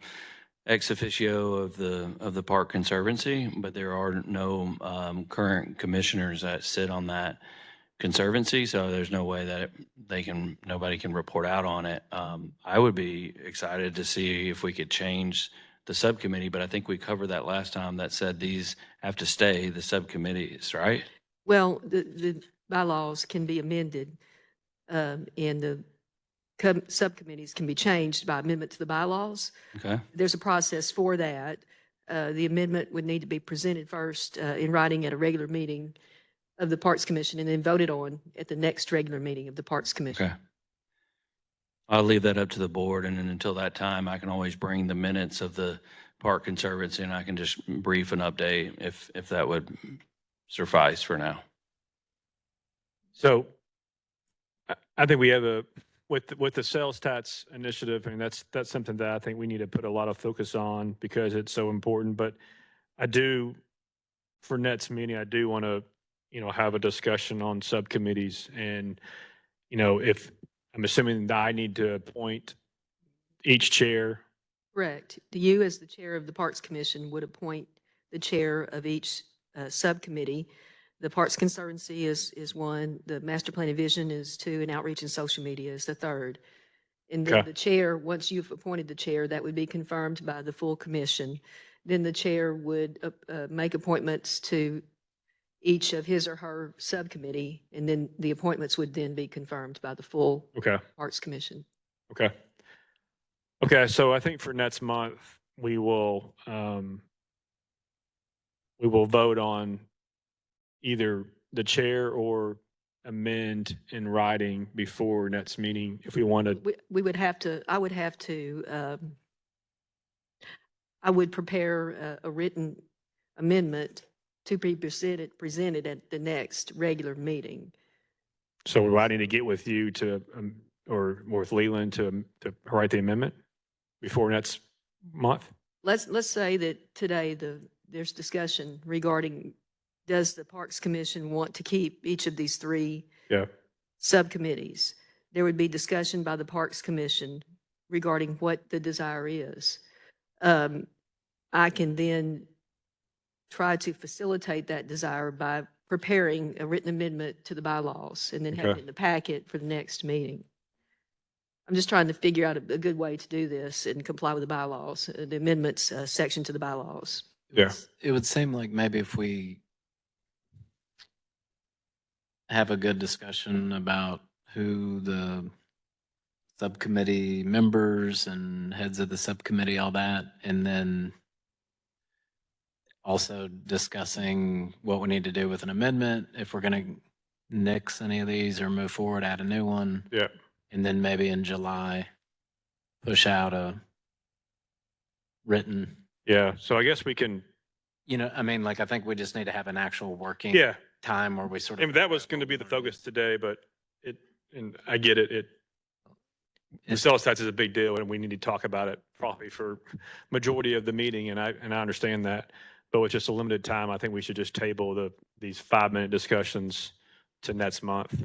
ex officio of the Park Conservancy, but there are no current commissioners that sit on that conservancy, so there's no way that nobody can report out on it. I would be excited to see if we could change the subcommittee, but I think we covered that last time that said these have to stay the subcommittees, right? Well, the bylaws can be amended, and the subcommittees can be changed by amendment to the bylaws. Okay, There's a process for that. The amendment would need to be presented first in writing at a regular meeting of the Parks Commission and then voted on at the next regular meeting of the Parks Commission. okay. I'll leave that up to the board, and then until that time, I can always bring the minutes of the Park Conservancy and I can just brief an update if that would suffice for now. So I think we have with the sales tax initiative, and that's something that I think we need to put a lot of focus on because it's so important. But for next meeting, I do want to, have a discussion on subcommittees. And, if I'm assuming that I need to appoint each chair. Correct. You, as the chair of the Parks Commission, would appoint the chair of each subcommittee. The Parks Conservancy is one, the Master Plan and Vision is 2, and Outreach and Social Media is the 3rd. And then Okay. the chair, once you've appointed the chair, that would be confirmed by the full commission. Then the chair would make appointments to each of his or her subcommittee, and then the appointments would then be confirmed by the full Okay. Parks Commission. Okay. Okay. So I think for next month, we will vote on either the chair or amend in writing before next meeting if we want to. We would have to, I would prepare a written amendment to be presented at the next regular meeting. So I need to get with you or with Leland to write the amendment before next month? Let's say that today there's discussion regarding, does the Parks Commission want to keep each of these 3 Yeah. subcommittees? There would be discussion by the Parks Commission regarding what the desire is. I can then try to facilitate that desire by preparing a written amendment to the bylaws and then have it Okay. in the packet for the next meeting. I'm just trying to figure out a good way to do this and comply with the bylaws, the amendments section to the bylaws. Yeah. It would seem like maybe if we have a good discussion about who the subcommittee members and heads of the subcommittee, all that, and then also discussing what we need to do with an amendment, if we're going to nix any of these or move forward, add a new one. Yeah. And then maybe in July, push out a written, Yeah. So I guess we can, I mean, like, I think we just need to have an actual working yeah. time where we sort of. And that was going to be the focus today, but and I get it. The sales tax is a big deal and we need to talk about it probably for majority of the meeting. And I understand that, but with just a limited time, I think we should just table these 5-minute discussions to next month.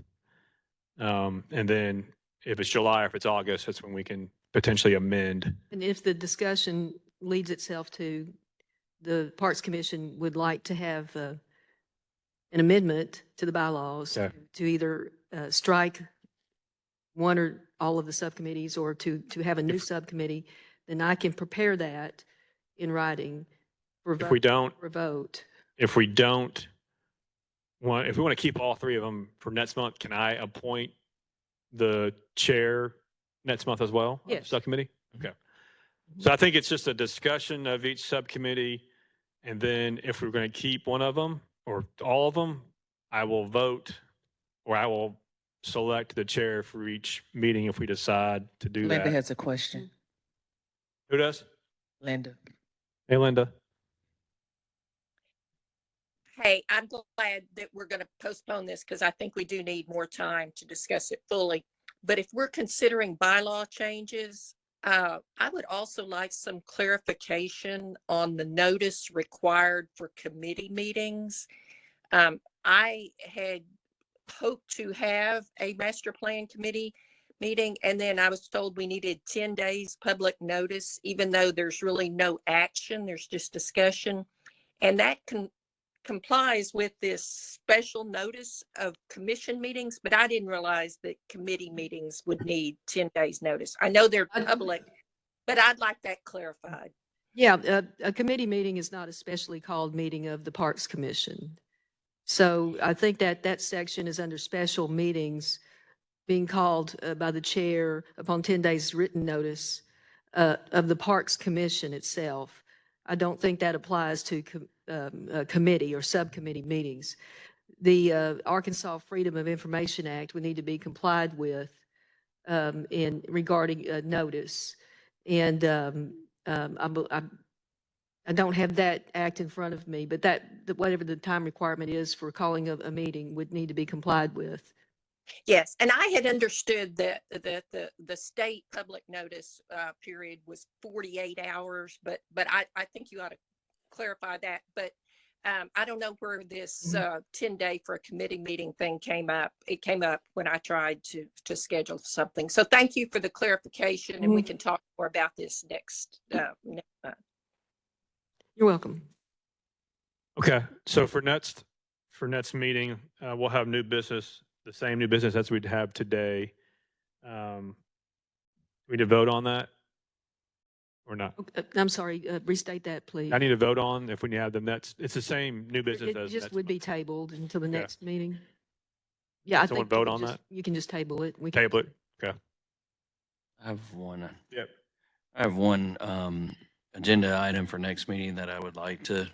And then if it's July, or if it's August, that's when we can potentially amend. And if the discussion leads itself to the Parks Commission would like to have an amendment to the bylaws Okay. to either strike one or all of the subcommittees or to have a new subcommittee, then I can prepare that in writing for If we don't, for a vote. if we want to keep all 3 of them for next month, can I appoint the chair next month as well? of the Yes. Subcommittee? Okay. So I think it's just a discussion of each subcommittee. And then if we're going to keep one of them or all of them, I will vote or I will select the chair for each meeting if we decide to do Linda that. has a question. Who does? Linda. Hey, Linda. Hey, I'm glad that we're going to postpone this because I think we do need more time to discuss it fully. But if we're considering bylaw changes, I would also like some clarification on the notice required for committee meetings. I had hoped to have a master plan committee meeting, and then I was told we needed 10 days public notice, even though there's really no action, there's just discussion. And that complies with this special notice of commission meetings, but I didn't realize that committee meetings would need 10 days notice. I know they're public, but I'd like that clarified. Yeah, a committee meeting is not a specially called meeting of the Parks Commission. So I think that section is under special meetings being called by the chair upon 10 days written notice of the Parks Commission itself. I don't think that applies to committee or subcommittee meetings. The Arkansas Freedom of Information Act would need to be complied with in regarding notice. And I don't have that act in front of me, but whatever the time requirement is for calling a meeting would need to be complied with. Yes, and I had understood that the state public notice period was 48 hours, but I think you ought to clarify that. But I don't know where this 10-day for a committee meeting thing came up. It came up when I tried to schedule something. So thank you for the clarification, and we can talk more about this next month. You're welcome. Okay. So for next meeting, we'll have new business, the same new business as we'd have today. We need to vote on that or not? I'm sorry, restate that, please. I need to vote on if we have them. It's the same new business It as just next would be month. tabled until the Yeah. next meeting. Yeah, I Someone think you vote can on just- that? You can just table it. We can- Table it. Okay. I have one. Yep. I have one agenda item for next meeting that I would like to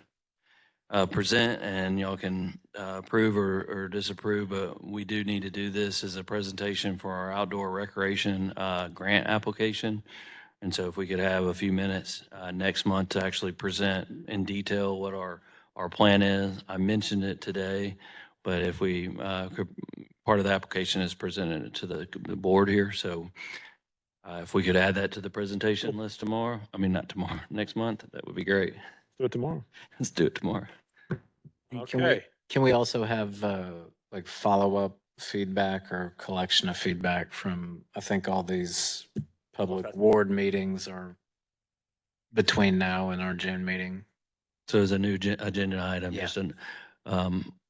present, and y'all can approve or disapprove, but we do need to do this as a presentation for our outdoor recreation grant application. And so if we could have a few minutes next month to actually present in detail what our plan is. I mentioned it today, but if we could, part of the application is presented to the board here. So if we could add that to the presentation list tomorrow, not tomorrow, next month, that would be great. Do it tomorrow. Let's do it tomorrow. Okay. Can we also have like follow-up feedback or collection of feedback from, I think all these public ward meetings are between now and our June meeting? So as a new agenda item, Yeah. just an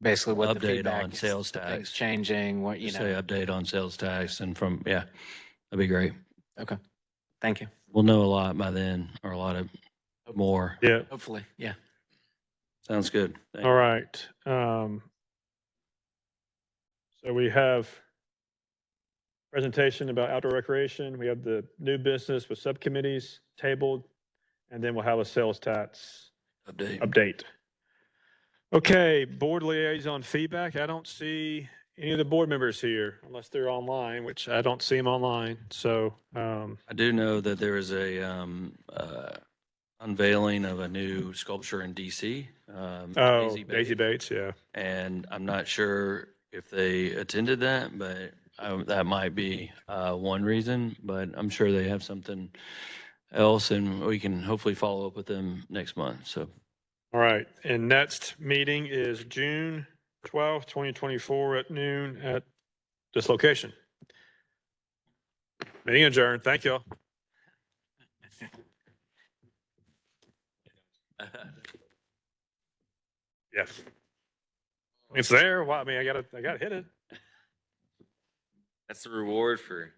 Basically what the update feedback on is, sales things tax. changing, what, Just say update on sales tax and that'd be great. Okay, thank you. We'll know a lot by then, or a lot of more. Yeah. Hopefully, yeah. Sounds good. Thank All you. right. So we have presentation about outdoor recreation. We have the new business with subcommittees tabled, and then we'll have a sales tax Update. update. Okay, board liaison feedback. I don't see any of the board members here, unless they're online, which I don't see them online. So, I do know that there is a unveiling of a new sculpture in DC. Daisy Bates, yeah. And I'm not sure if they attended that, but that might be one reason, but I'm sure they have something else and we can hopefully follow up with them next month. So, All right. And next meeting is June 12th, 2024 at noon at this location. Meeting adjourned. Thank you all. Yes. It's there. Well, I mean, I gotta hit it. That's the reward for